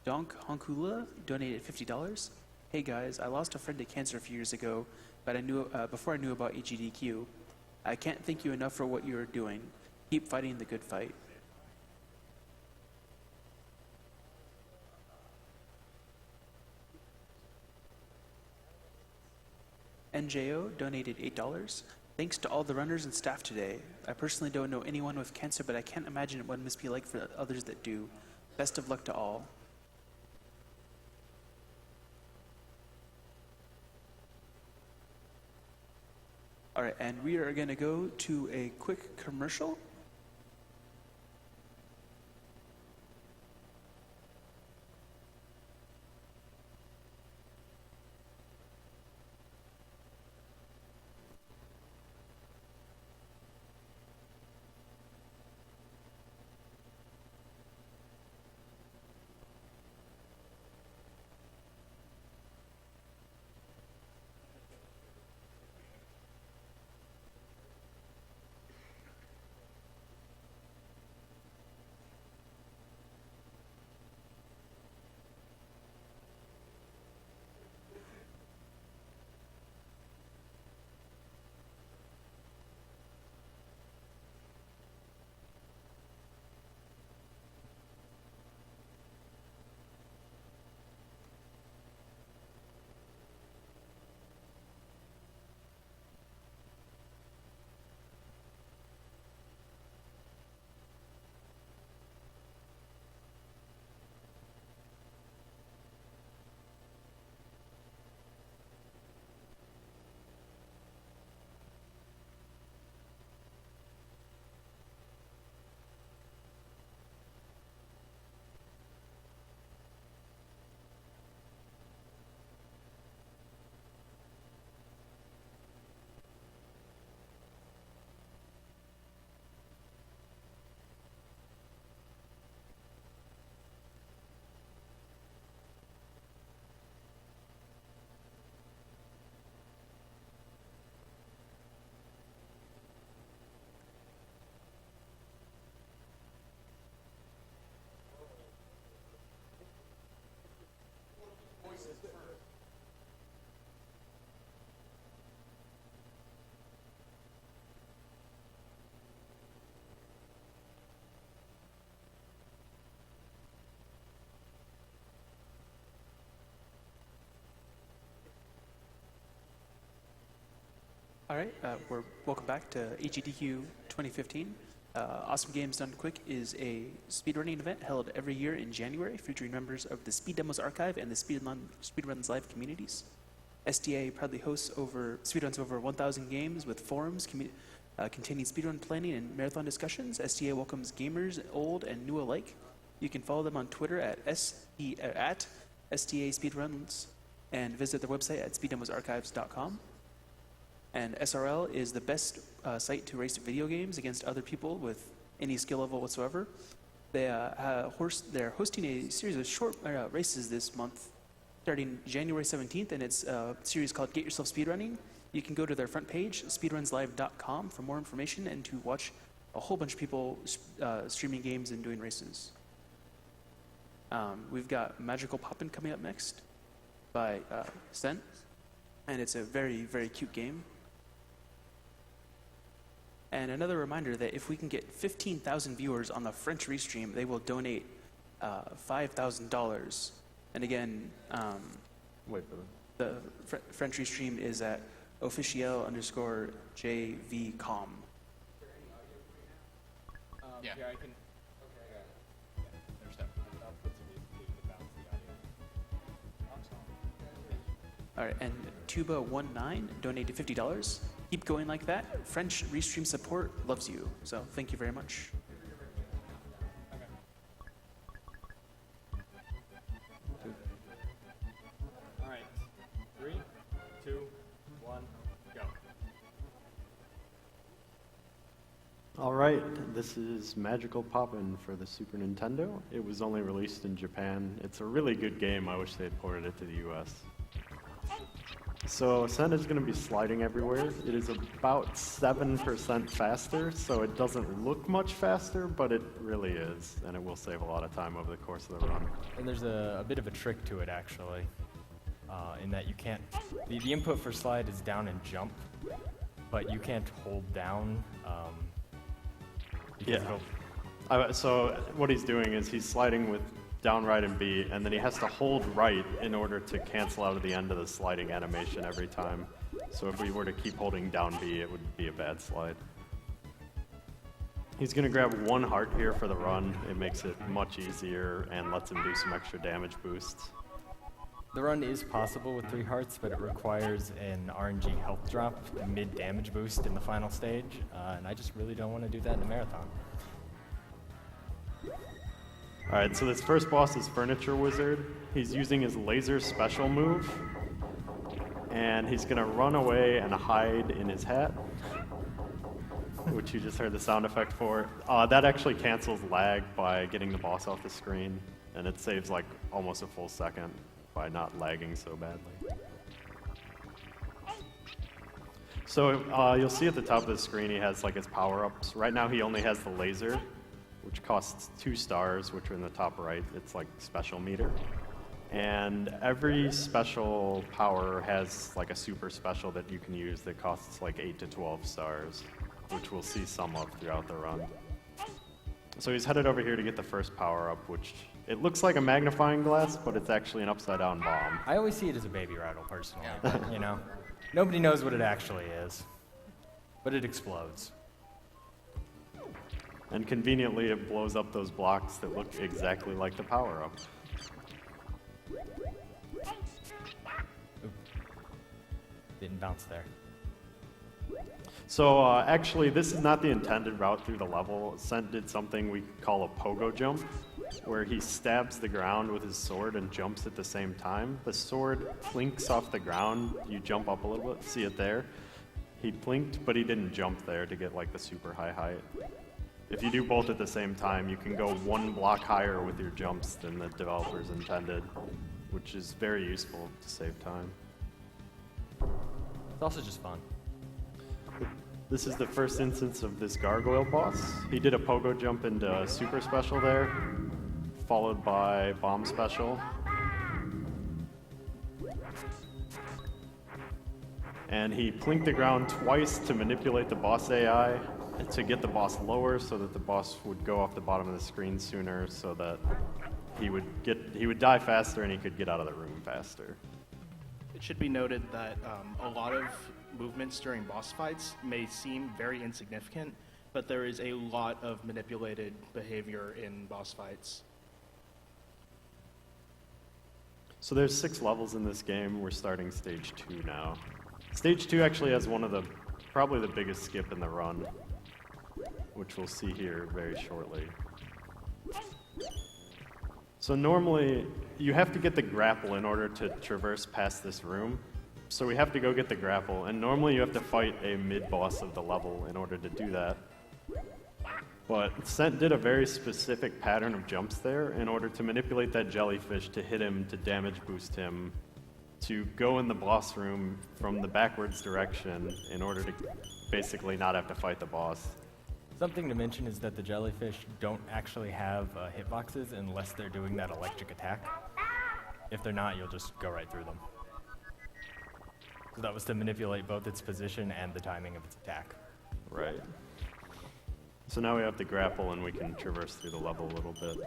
Donk Honkula donated $50. Hey guys, I lost a friend to cancer a few years ago, but I knew before I knew about AGDQ. I can't thank you enough for what you are doing. Keep fighting the good fight. NJO donated $8. Thanks to all the runners and staff today. I personally don't know anyone with cancer, but I can't imagine what it must be like for others that do. Best of luck to all. All right, and we are going to go to a quick commercial. All right, we're welcome back to AGDQ 2015. Awesome Games Done Quick is a speedrunning event held every year in January, featuring members of the Speed Demos Archive and the Speedruns Live communities. SDA proudly hosts speedruns over 1,000 games with forums containing speedrun planning and marathon discussions. SDA welcomes gamers old and new alike. You can follow them on Twitter at SDA Speedruns and visit their website at speeddemosarchives.com. And SRL is the best site to race video games against other people with any skill level whatsoever. They're hosting a series of short races this month, starting January 17th, and it's a series called Get Yourself Speedrunning. You can go to their front page, speedrunslive.com, for more information and to watch a whole bunch of people streaming games and doing races. We've got Magical Poppin' coming up next by Stent, and it's a very, very cute game. And another reminder that if we can get 15,000 viewers on the French Restream, they will donate $5,000. And again, the French Restream is at officiel_JVcom. Yeah. Here, I can. Okay, I got it. There's that. I'll put some music so you can bounce the audio. All right, and Tuba19 donated $50. Keep going like that. French Restream support loves you. So thank you very much. All right. 3, 2, 1, go. All right, this is Magical Poppin' for the Super Nintendo. It was only released in Japan. It's a really good game. I wish they had ported it to the US. So Ascent is going to be sliding everywhere. It is about 7% faster, so it doesn't look much faster, but it really is, and it will save a lot of time over the course of the run. And there's a bit of a trick to it, actually, in that you can't... The input for slide is down and jump, but you can't hold down. Because So what he's doing is he's sliding with down, right, and B, and then he has to hold right in order to cancel out of the end of the sliding animation every time. So if we were to keep holding down B, it would be a bad slide. He's going to grab 1 heart here for the run. It makes it much easier and lets him do some extra damage boosts. The run is possible with 3 hearts, but it requires an RNG health drop, a mid-damage boost in the final stage, and I just really don't want to do that in a marathon. Alright, so this first boss is Furniture Wizard. He's using his laser special move, and he's going to run away and hide in his hat, which you just heard the sound effect for. That actually cancels lag by getting the boss off the screen, and it saves like almost a full second by not lagging so badly. So you'll see at the top of the screen he has like his power-ups. Right now he only has the laser, which costs 2 stars, which are in the top right. It's like special meter. And every special power has like a super special that you can use that costs like 8 to 12 stars, which we'll see some of throughout the run. So he's headed over here to get the first power-up, which it looks like a magnifying glass, but it's actually an upside-down bomb. I always see it as a baby rattle, personally, but, you know, nobody knows what it actually is, but it explodes. And conveniently, it blows up those blocks that look exactly like the power-up. Didn't bounce there. So actually, this is not the intended route through the level. Sent did something we call a pogo jump, where he stabs the ground with his sword and jumps at the same time. The sword plinks off the ground. You jump up a little bit, see it there. He plinked, but he didn't jump there to get like the super high height. If you do both at the same time, you can go 1 block higher with your jumps than the developers intended, which is very useful to save time. It's also just fun. This is the first instance of this gargoyle boss. He did a pogo jump into super special there, followed by bomb special. And he plinked the ground twice to manipulate the boss AI to get the boss lower so that the boss would go off the bottom of the screen sooner so that he would die faster and he could get out of the room faster. It should be noted that a lot of movements during boss fights may seem very insignificant, but there is a lot of manipulated behavior in boss fights. So there's 6 levels in this game. We're starting stage 2 now. Stage 2 actually has probably the biggest skip in the run, which we'll see here very shortly. So normally, you have to get the grapple in order to traverse past this room. So we have to go get the grapple, and normally you have to fight a mid-boss of the level in order to do that. But Sent did a very specific pattern of jumps there in order to manipulate that jellyfish to hit him, to damage boost him, to go in the boss room from the backwards direction in order to basically not have to fight the boss. Something to mention is that the jellyfish don't actually have hitboxes unless they're doing that electric attack. If they're not, you'll just go right through them. So that was to manipulate both its position and the timing of its attack. Right. So now we have the grapple and we can traverse through the level a little bit.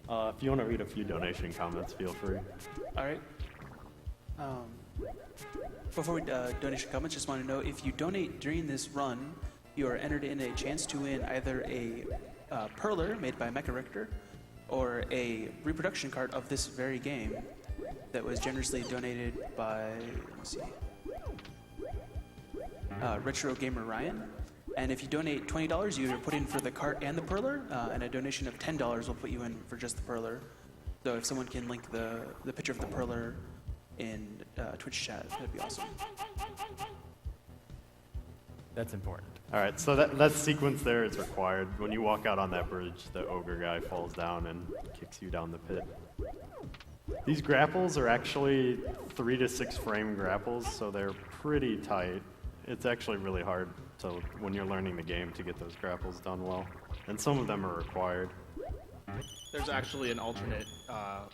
If you want to read a few donation comments, feel free. All right. Before we donation comments, just want to know if you donate during this run, you are entered in a chance to win either a Perler made by Mecha Richter or a reproduction card of this very game that was generously donated by, let's see, Retro Gamer Ryan. And if you donate $20, you either put in for the cart and the Perler, and a donation of $10 will put you in for just the Perler. So if someone can link the picture of the Perler in Twitch chat, that'd be awesome. That's important. All right, so that sequence there is required. When you walk out on that bridge, the ogre guy falls down and kicks you down the pit. These grapples are actually 3 to 6 frame grapples, so they're pretty tight. It's actually really hard when you're learning the game to get those grapples done well. And some of them are required. There's actually an alternate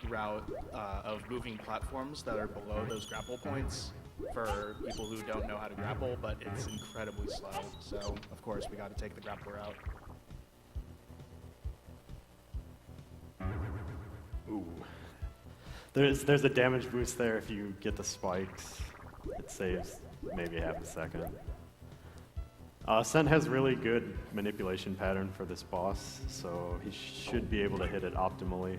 route of moving platforms that are below those grapple points for people who don't know how to grapple, but it's incredibly slow. So, of course, we got to take the grapple route. Ooh. There's a damage boost there if you get the spikes. It saves maybe half a second. Sent has really good manipulation pattern for this boss, so he should be able to hit it optimally.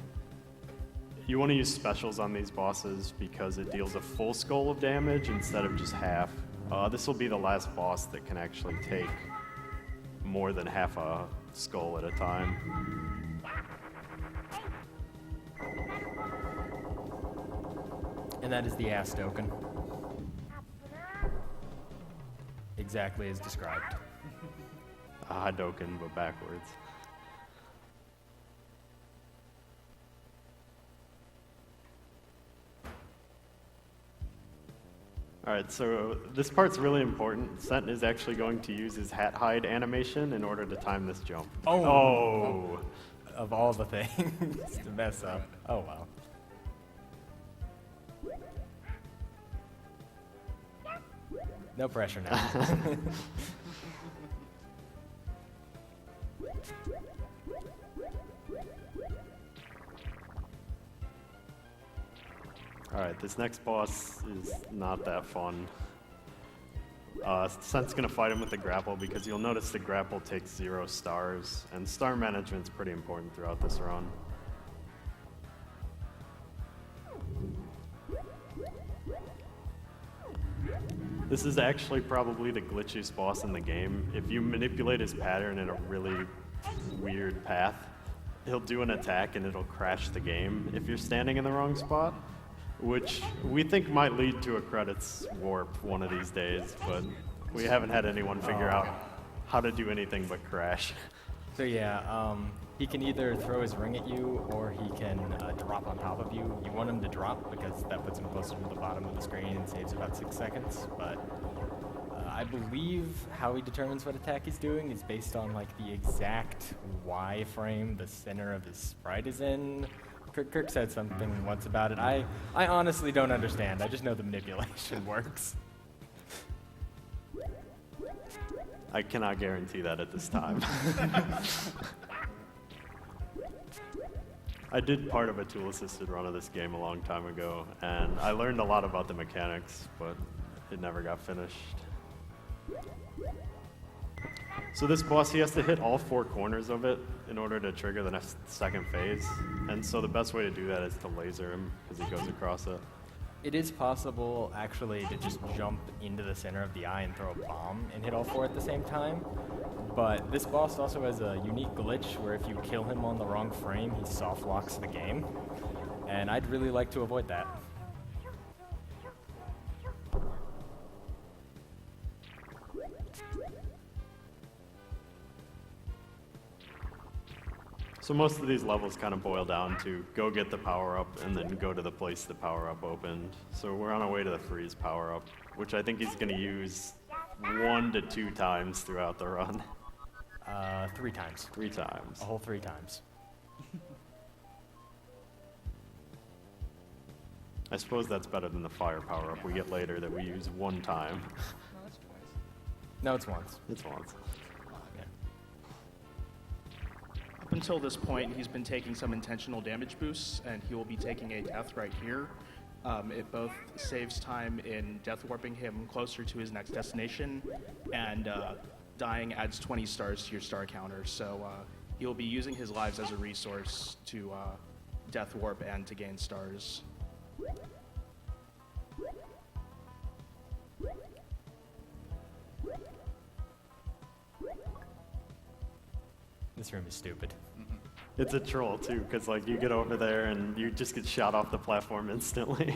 You want to use specials on these bosses because it deals a full skull of damage instead of just half. This will be the last boss that can actually take more than half a skull at a time. And that is the ass token. Exactly as described. Hadoken, but backwards. Alright, so this part's really important. Sent is actually going to use his hat hide animation in order to time this jump. Oh! Of all the things to mess up. Oh well. No pressure now. Alright, this next boss is not that fun. Sent's gonna fight him with the grapple because you'll notice the grapple takes 0 stars, and star management's pretty important throughout this run. This is actually probably the glitchiest boss in the game. If you manipulate his pattern in a really weird path, he'll do an attack and it'll crash the game if you're standing in the wrong spot, which we think might lead to a credits warp one of these days, but we haven't had anyone figure out how to do anything but crash. So yeah, he can either throw his ring at you or he can drop on top of you. You want him to drop because that puts him closer to the bottom of the screen and saves about 6 seconds, but I believe how he determines what attack he's doing is based on like the exact Y frame the center of his sprite is in. Kirk said something once about it. I honestly don't understand. I just know the manipulation works. I cannot guarantee that at this time. I did part of a tool-assisted run of this game a long time ago, and I learned a lot about the mechanics, but it never got finished. So this boss, he has to hit all 4 corners of it in order to trigger the next second phase, and so the best way to do that is to laser him, because he goes across it. It is possible, actually, to just jump into the center of the eye and throw a bomb and hit all 4 at the same time. But this boss also has a unique glitch where if you kill him on the wrong frame, he soft locks the game. And I'd really like to avoid that. So most of these levels kind of boil down to go get the power-up and then go to the place the power-up opened. So we're on our way to the freeze power-up, which I think he's going to use 1 to 2 times throughout the run. 3 times. 3 times. A whole 3 times. I suppose that's better than the fire power-up we get later that we use 1 time. No, it's once. It's once. Yeah. Up until this point, he's been taking some intentional damage boosts, and he will be taking a death right here. It both saves time in death warping him closer to his next destination, and dying adds 20 stars to your star counter. So he'll be using his lives as a resource to death warp and to gain stars. This room is stupid. It's a troll too, because like you get over there and you just get shot off the platform instantly.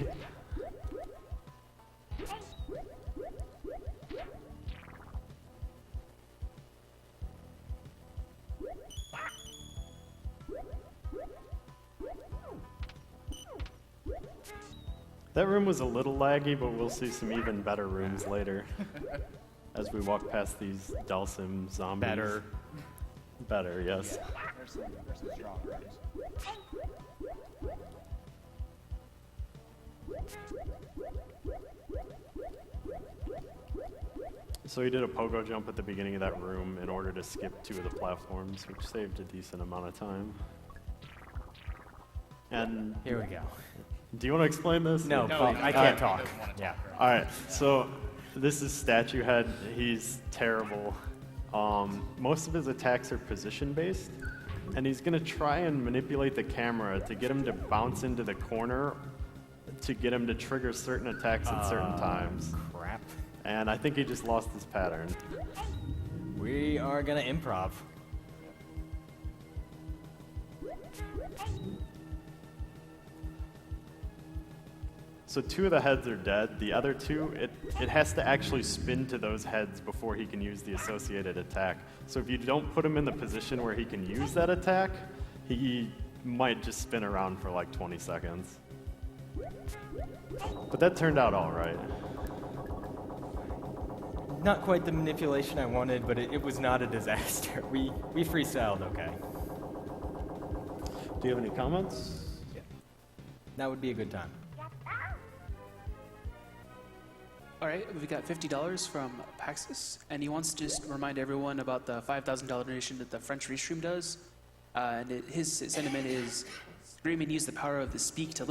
That room was a little laggy, but we'll see some even better rooms later as we walk past these Dalsim zombies. Better. Better, yes. There's some strong rooms. So he did a pogo jump at the beginning of that room in order to skip 2 of the platforms, which saved a decent amount of time. And Here we go. do you want to explain this? No, No, Paul, he I doesn't. can't He talk. doesn't wanna talk Yeah. right All right, so this is Statue Head. He's terrible. Most of his attacks are position-based, and he's going to try and manipulate the camera to get him to bounce into the corner to get him to trigger certain attacks at certain times. Crap. And I think he just lost his pattern. We are gonna improv. So 2 of the heads are dead. The other 2, it has to actually spin to those heads before he can use the associated attack. So if you don't put him in the position where he can use that attack, he might just spin around for like 20 seconds. But that turned out all right. Not quite the manipulation I wanted, but it was not a disaster. We freestyled okay. Do you have any comments? That would be a good time. All right, we've got $50 from Paxis, and he wants to just remind everyone about the $5,000 donation that the French Restream does. His sentiment is, Scream and use the power of the speak to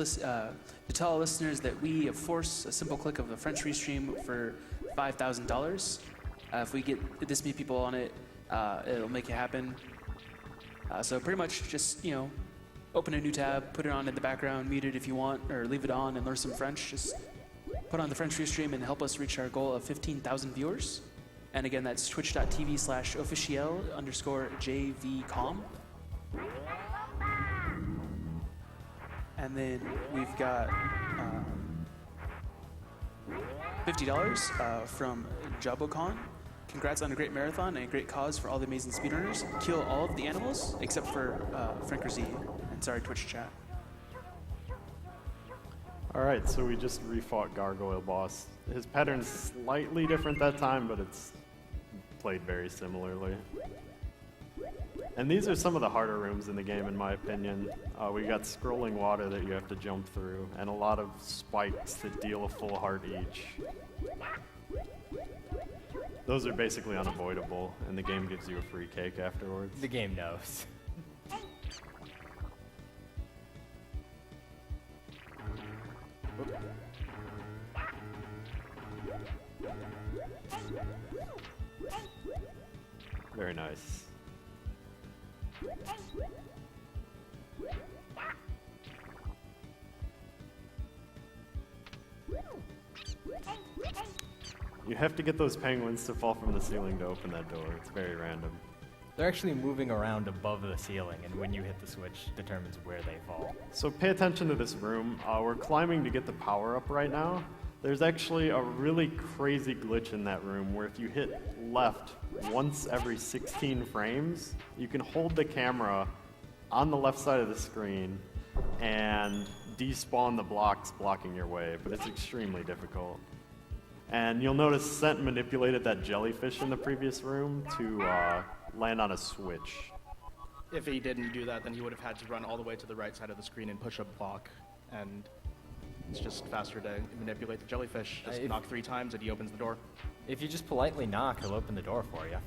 tell listeners that we force a simple click of the French Restream for $5,000. If we get this many people on it, it'll make it happen. So pretty much just, open a new tab, put it on in the background, mute it if you want, or leave it on and learn some French. Just put on the French Restream and help us reach our goal of 15,000 viewers. And again, that's twitch.tv/officiel_JVCom. And then we've got $50 from Jabocon. Congrats on a great marathon and a great cause for all the amazing speedrunners. Kill all of the animals except for Franker Z. And sorry, Twitch chat. All right, so we just refought Gargoyle Boss. His pattern's slightly different that time, but it's played very similarly. And these are some of the harder rooms in the game, in my opinion. We got scrolling water that you have to jump through, and a lot of spikes that deal a full heart each. Those are basically unavoidable, and the game gives you a free cake afterwards. The game knows. Very nice. You have to get those penguins to fall from the ceiling to open that door. It's very random. They're actually moving around above the ceiling, and when you hit the switch, determines where they fall. So pay attention to this room. We're climbing to get the power up right now. There's actually a really crazy glitch in that room where if you hit left once every 16 frames, you can hold the camera on the left side of the screen and despawn the blocks blocking your way, but it's extremely difficult. And you'll notice Sent manipulated that jellyfish in the previous room to land on a switch. If he didn't do that, then he would have had to run all the way to the right side of the screen and push a block. And it's just faster to manipulate the jellyfish. Just knock 3 times and he opens the door. If you just politely knock, he'll open the door for you.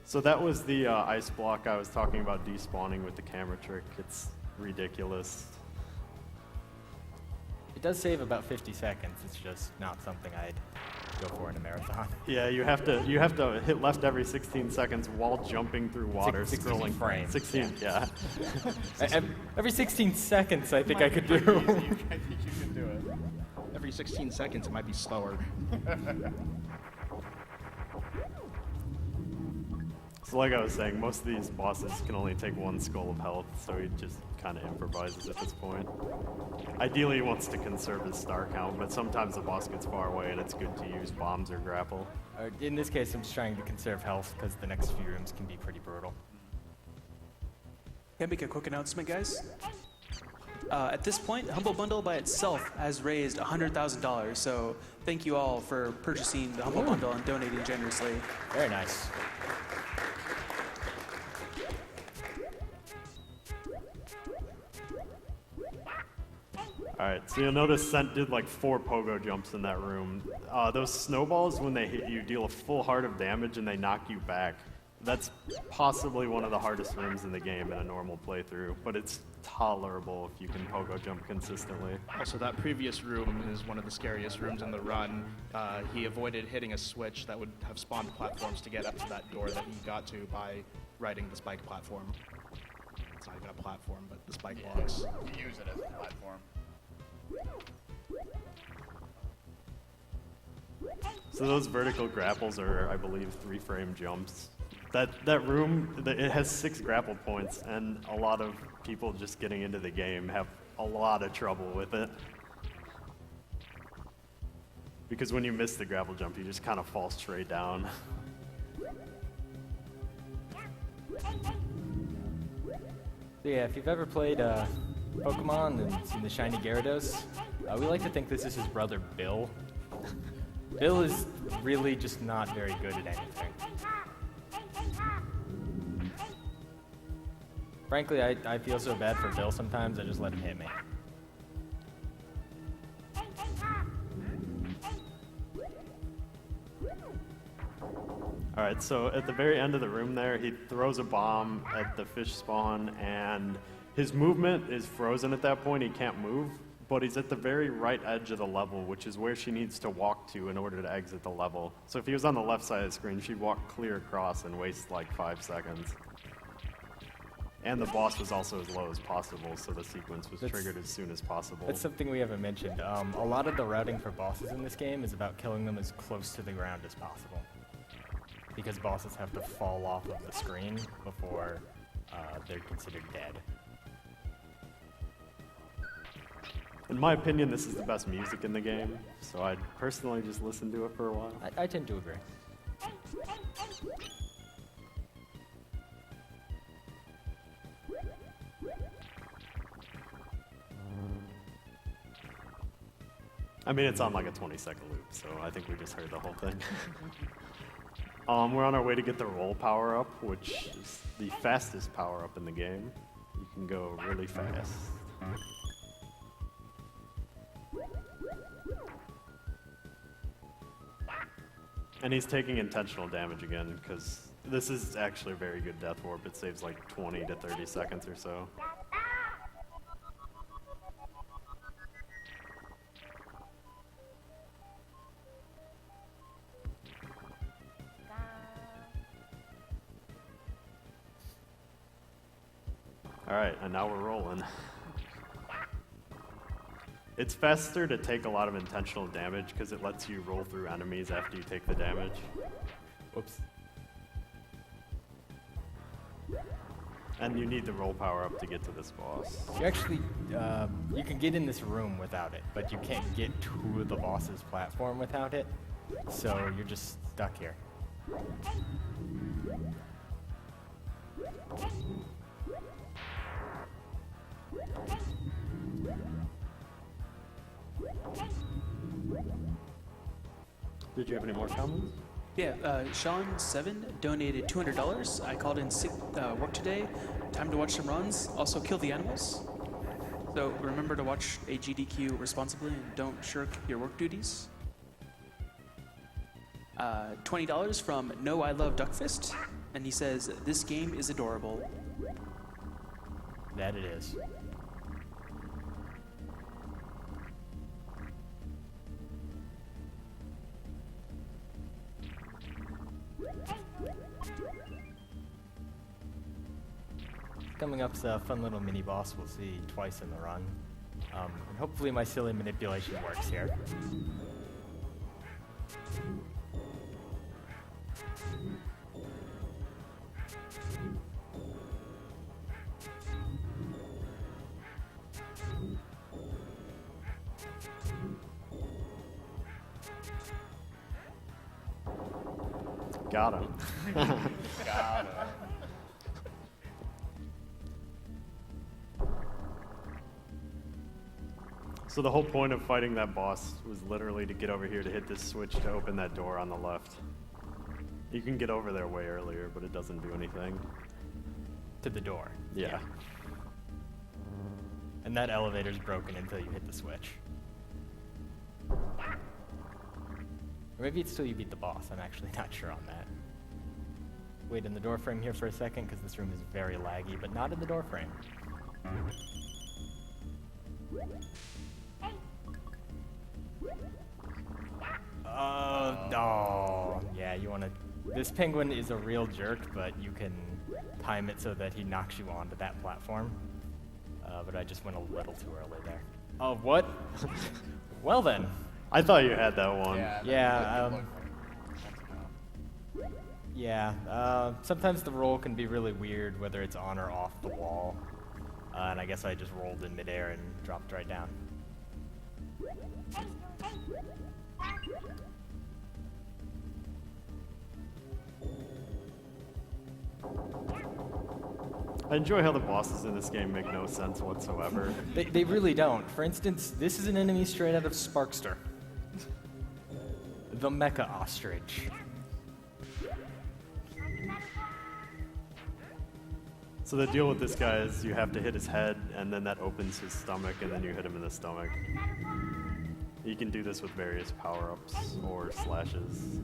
So that was the ice block I was talking about despawning with the camera trick. It's ridiculous. It does save about 50 seconds. It's just not something I'd go for in a marathon. Yeah, you have to hit left every 16 seconds while jumping through water, 16 scrolling frames. 16, yeah. Every 16 seconds, I think I could do. I think you can do it. Every 16 seconds, it might be slower. So like I was saying, most of these bosses can only take 1 skull of health, so he just kind of improvises at this point. Ideally, he wants to conserve his star count, but sometimes the boss gets far away and it's good to use bombs or grapple. In this case, I'm just trying to conserve health because the next few rooms can be pretty brutal. Can I make a quick announcement, guys? At this point, Humble Bundle by itself has raised $100,000. So thank you all for purchasing the Humble Bundle and donating generously. Very nice. Alright, so you'll notice Scent did like 4 pogo jumps in that room. Those snowballs, when they hit you, deal a full heart of damage and they knock you back. That's possibly one of the hardest rooms in the game in a normal playthrough, but it's tolerable if you can pogo jump consistently. Also, that previous room is one of the scariest rooms in the run. He avoided hitting a switch that would have spawned platforms to get up to that door that he got to by riding the spike platform. It's not even a platform, but the spike blocks. You use it as a platform. So those vertical grapples are, I believe, 3-frame jumps. That room, it has 6 grapple points, and a lot of people just getting into the game have a lot of trouble with it. Because when you miss the grapple jump, you just kind of fall straight down. Yeah, if you've ever played Pokemon and seen the shiny Gyarados, we like to think this is his brother Bill. Bill is really just not very good at anything. Frankly, I feel so bad for Bill sometimes, I just let him hit me. Alright, so at the very end of the room there, he throws a bomb at the fish spawn, and his movement is frozen at that point. He can't move, but he's at the very right edge of the level, which is where she needs to walk to in order to exit the level. So if he was on the left side of the screen, she'd walk clear across and waste like 5 seconds. And the boss was also as low as possible, so the sequence was triggered as soon as possible. That's something we haven't mentioned. A lot of the routing for bosses in this game is about killing them as close to the ground as possible. Because bosses have to fall off of the screen before they're considered dead. In my opinion, this is the best music in the game, so I'd personally just listen to it for a while. I tend to agree. I mean, it's on like a 20-second loop, so I think we just heard the whole thing. We're on our way to get the roll power-up, which is the fastest power-up in the game. You can go really fast. And he's taking intentional damage again, because this is actually a very good death warp. It saves like 20 to 30 seconds or so. Alright, and now we're rolling. It's faster to take a lot of intentional damage because it lets you roll through enemies after you take the damage. Whoops. And you need the roll power up to get to this boss. You actually, you can get in this room without it, but you can't get to the boss's platform without it. So you're just stuck here. Did you have any more comments? Yeah, Sean7 donated $200. I called in sick work today. Time to watch some runs. Also, kill the animals. So remember to watch AGDQ responsibly and don't shirk your work duties. $20 from No I Love Duckfist, and he says, "This game is adorable." That it is. Coming up's a fun little mini boss we'll see twice in the run. And hopefully my silly manipulation works here. Got him. Got it. So the whole point of fighting that boss was literally to get over here to hit this switch to open that door on the left. You can get over there way earlier, but it doesn't do anything. To the door. Yeah. And that elevator's broken until you hit the switch. Or maybe it's till you beat the boss. I'm actually not sure on that. Wait in the door frame here for a second, because this room is very laggy, but not in the door frame. Oh, yeah, you want to... This penguin is a real jerk, but you can time it so that he knocks you onto that platform. But I just went a little too early there. Oh, what? Well then. I thought you had that one. Yeah, sometimes the roll can be really weird, whether it's on or off the wall. And I guess I just rolled in midair and dropped right down. I enjoy how the bosses in this game make no sense whatsoever. They really don't. For instance, this is an enemy straight out of Sparkster. The Mecha Ostrich. So the deal with this guy is you have to hit his head, and then that opens his stomach, and then you hit him in the stomach. You can do this with various power-ups or slashes.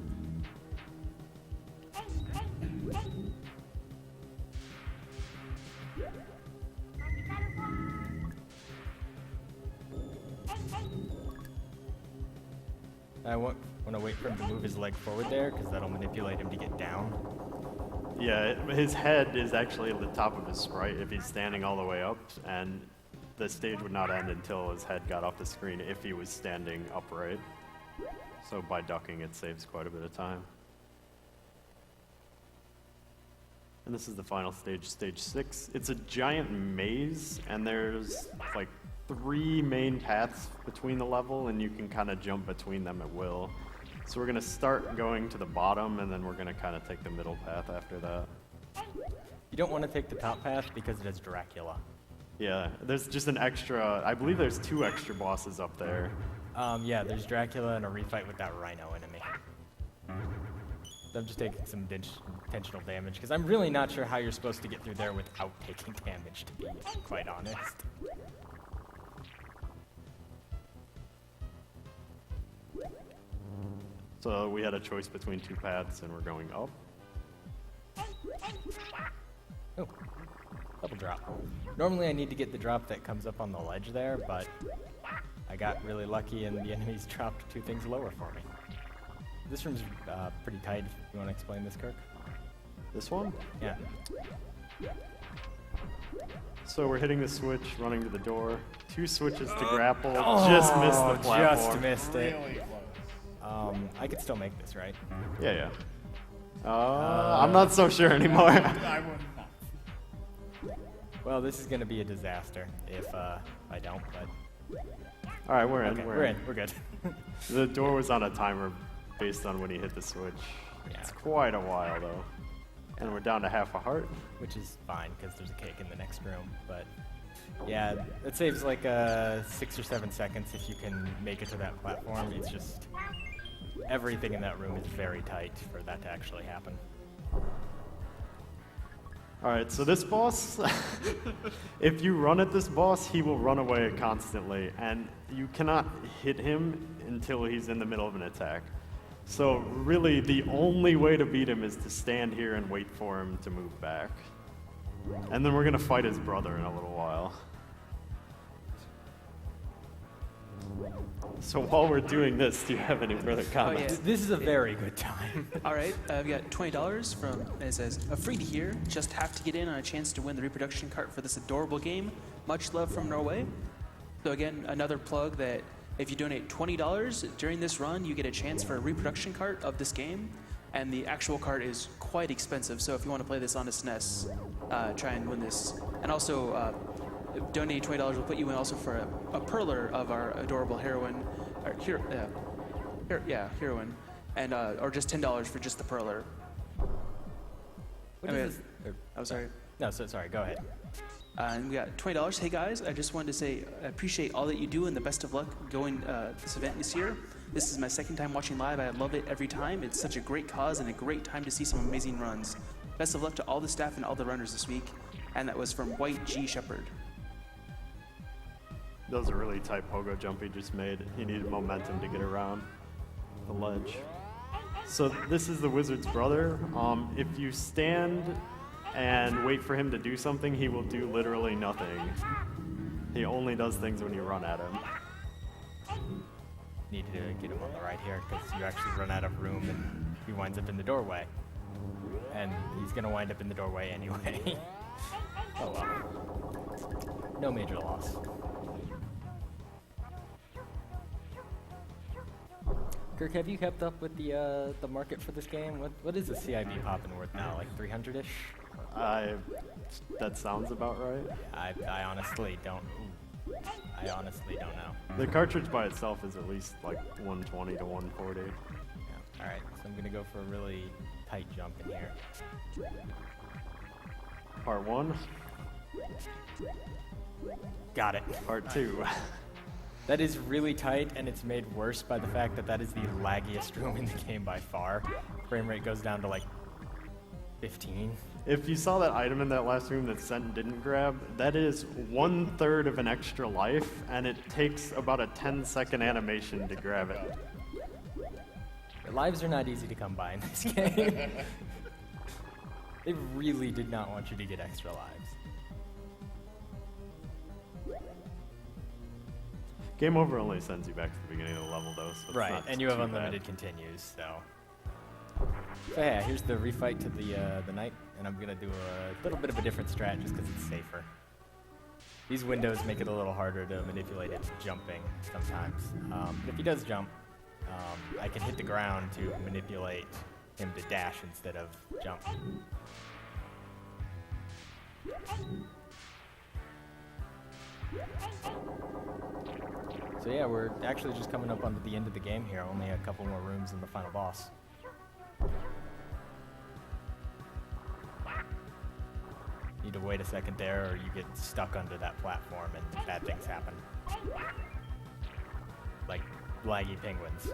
I want to wait for him to move his leg forward there, because that'll manipulate him to get down. Yeah, his head is actually at the top of his sprite if he's standing all the way up, and the stage would not end until his head got off the screen if he was standing upright. So by ducking, it saves quite a bit of time. And this is the final stage, stage 6. It's a giant maze, and there's like 3 main paths between the level, and you can kind of jump between them at will. So we're going to start going to the bottom, and then we're going to kind of take the middle path after that. You don't want to take the top path because it has Dracula. Yeah, there's just an extra, I believe there's 2 extra bosses up there. Yeah, there's Dracula and a refight with that rhino enemy. I'm just taking some intentional damage, because I'm really not sure how you're supposed to get through there without taking damage, to be quite honest. So we had a choice between 2 paths, and we're going up. Oh, double drop. Normally I need to get the drop that comes up on the ledge there, but I got really lucky and the enemies dropped 2 things lower for me. This room's pretty tight. You want to explain this, Kirk? This one? Yeah. So we're hitting the switch, running to the door. 2 switches to grapple. Just missed the platform. Just missed it. Really close. I could still make this, right? Yeah. I'm not so sure anymore. I would not. Well, this is going to be a disaster if I don't, but... All right, we're in. Okay, we're in. We're good. The door was on a timer based on when he hit the switch. Yeah. It's quite a while, though. And we're down to half a heart. Which is fine, because there's a cake in the next room, but... Yeah, it saves like 6 or 7 seconds if you can make it to that platform. It's just... Everything in that room is very tight for that to actually happen. Alright, so this boss, if you run at this boss, he will run away constantly, and you cannot hit him until he's in the middle of an attack. So really, the only way to beat him is to stand here and wait for him to move back. And then we're going to fight his brother in a little while. So while we're doing this, do you have any further comments? yeah. This is a very good time. All right, I've got $20 from, it says, a free to hear, just have to get in on a chance to win the reproduction cart for this adorable game. Much love from Norway. So again, another plug that if you donate $20 during this run, you get a chance for a reproduction cart of this game. And the actual cart is quite expensive, so if you want to play this on a SNES, try and win this. And also, donating $20 will put you in also for a perler of our adorable heroine, or heroine, and or just $10 for just the perler. What I mean, is this? I'm sorry. No, sorry, go ahead. And we got $20. Hey guys, I just wanted to say I appreciate all that you do and the best of luck going this event this year. This is my second time watching live. I love it every time. It's such a great cause and a great time to see some amazing runs. Best of luck to all the staff and all the runners this week. And that was from White G Shepherd. That was a really tight pogo jump he just made. He needed momentum to get around the ledge. So this is the wizard's brother. If you stand and wait for him to do something, he will do literally nothing. He only does things when you run at him. Need to get him on the right here because you actually run out of room and he winds up in the doorway. And he's gonna wind up in the doorway anyway. Oh well. No major loss. Kirk, have you kept up with the market for this game? What is the CIB popping worth now? Like 300-ish? That sounds about right. I honestly don't. I honestly don't know. The cartridge by itself is at least like 120 to 140. Yeah. All right, so I'm gonna go for a really tight jump in here. Part 1. Got it. Part 2. That is really tight, and it's made worse by the fact that that is the laggiest room in the game by far. Frame rate goes down to like 15. If you saw that item in that last room that Sent didn't grab, that is 1/3 of an extra life, and it takes about a 10-second animation to grab it. Lives are not easy to come by in this game. They really did not want you to get extra lives. Game over only sends you back to the beginning of the level, though. So it's Right, not and you have too unlimited bad. continues, so. So yeah, here's the refight to the knight, and I'm gonna do a little bit of a different strat just because it's safer. These windows make it a little harder to manipulate it jumping sometimes. But if he does jump, I can hit the ground to manipulate him to dash instead of jump. So yeah, we're actually just coming up onto the end of the game here. Only a couple more rooms in the final boss. Need to wait a second there or you get stuck under that platform and bad things happen. Like laggy penguins.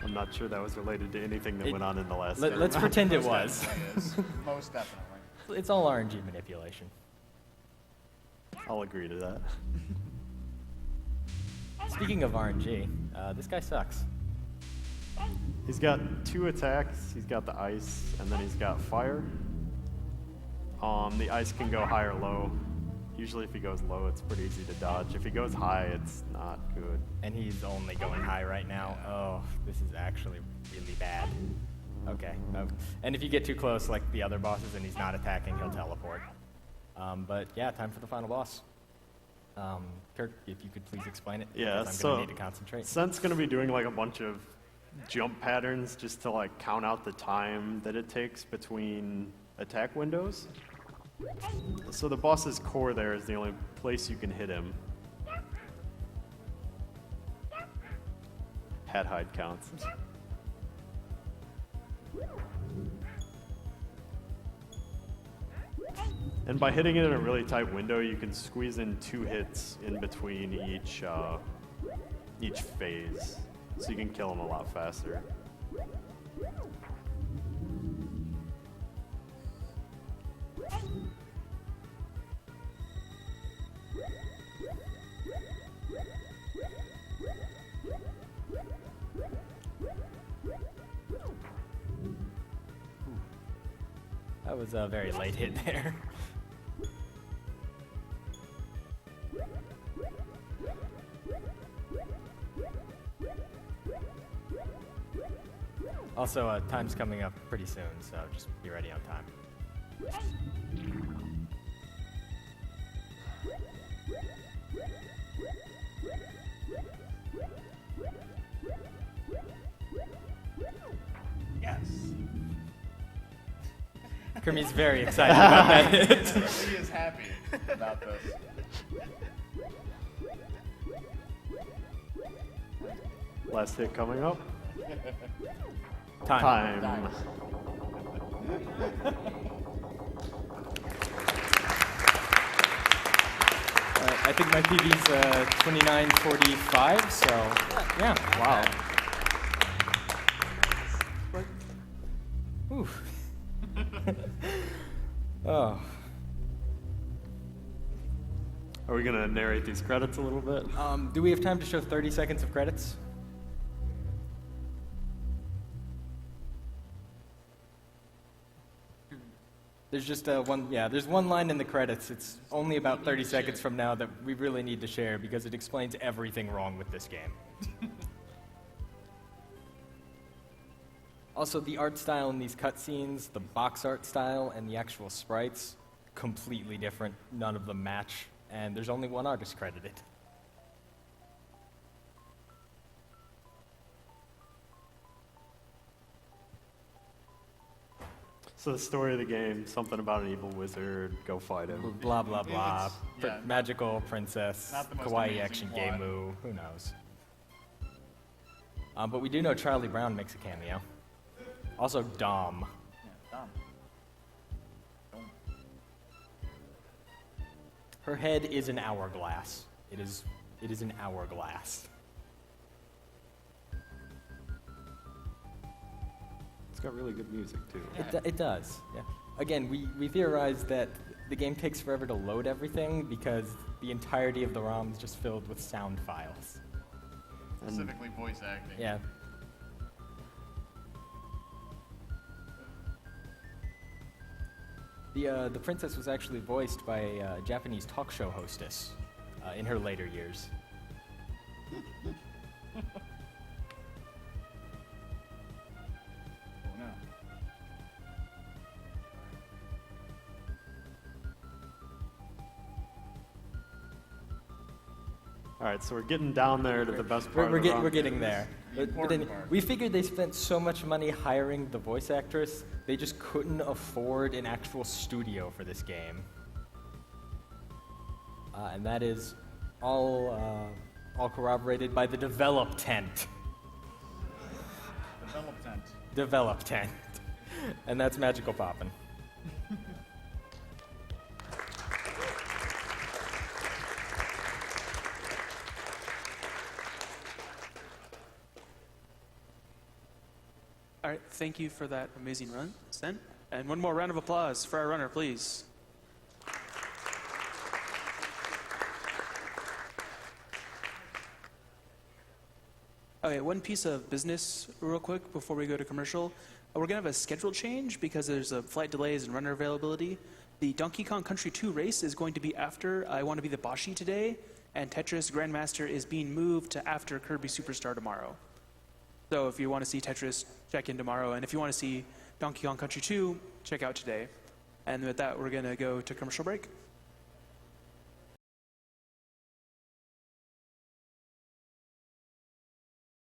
I'm not sure that was related to anything that went on in the last game. Let's pretend it was. Most definitely. It's all RNG manipulation. I'll agree to that. Speaking of RNG, this guy sucks. He's got 2 attacks. He's got the ice, and then he's got fire. The ice can go high or low. Usually if he goes low, it's pretty easy to dodge. If he goes high, it's not good. And he's only going high right now. Oh, this is actually really bad. Okay. And if you get too close, like the other bosses, and he's not attacking, he'll teleport. But yeah, time for the final boss. Kirk, if you could please explain it. Yeah, because I'm so gonna need to concentrate. Sent's going to be doing like a bunch of jump patterns just to like count out the time that it takes between attack windows. So the boss's core there is the only place you can hit him. Hat hide counts. And by hitting it in a really tight window, you can squeeze in 2 hits in between each phase, so you can kill him a lot faster. That was a very late hit there. Also, time's coming up pretty soon, so just be ready on time. Yes. Kermit's very excited about that hit. He is happy about this. Last hit coming up. Time. Time. I think my PB's 29:45, so yeah. Wow. Oof. Oh. Are we gonna narrate these credits a little bit? Do we have time to show 30 seconds of credits? There's just there's one line in the credits. It's only about 30 seconds from now that we really need to share because it explains everything wrong with this game. Also, the art style in these cutscenes, the box art style and the actual sprites, completely different. None of them match, and there's only one artist credited. So the story of the game, something about an evil wizard, go fight him. Blah, blah, blah. Yeah. Magical princess, Not the most kawaii amazing action plot. gameu, who knows. But we do know Charlie Brown makes a cameo. Also Dom. Yeah, Dom. Her head is an hourglass. It is an hourglass. It's got really good music too. It does, yeah. Again, we theorized that the game takes forever to load everything because the entirety of the ROM is just filled with sound files. Specifically voice acting. Yeah. The princess was actually voiced by a Japanese talk show hostess in her later years. Oh, no. All right, so we're getting down there to the best part. We're getting there. The important part. We figured they spent so much money hiring the voice actress, they just couldn't afford an actual studio for this game. And that is all corroborated by the develop tent. Development. Develop tent. And that's Magical Poppin'. All right, thank you for that amazing run, Sen. And one more round of applause for our runner, please. Okay, one piece of business real quick before we go to commercial. We're going to have a schedule change because there's flight delays and runner availability. The Donkey Kong Country 2 race is going to be after I Want to Be the Boshi today, and Tetris Grandmaster is being moved to after Kirby Superstar tomorrow. So if you want to see Tetris, check in tomorrow. And if you want to see Donkey Kong Country 2, check out today. And with that, we're going to go to commercial break.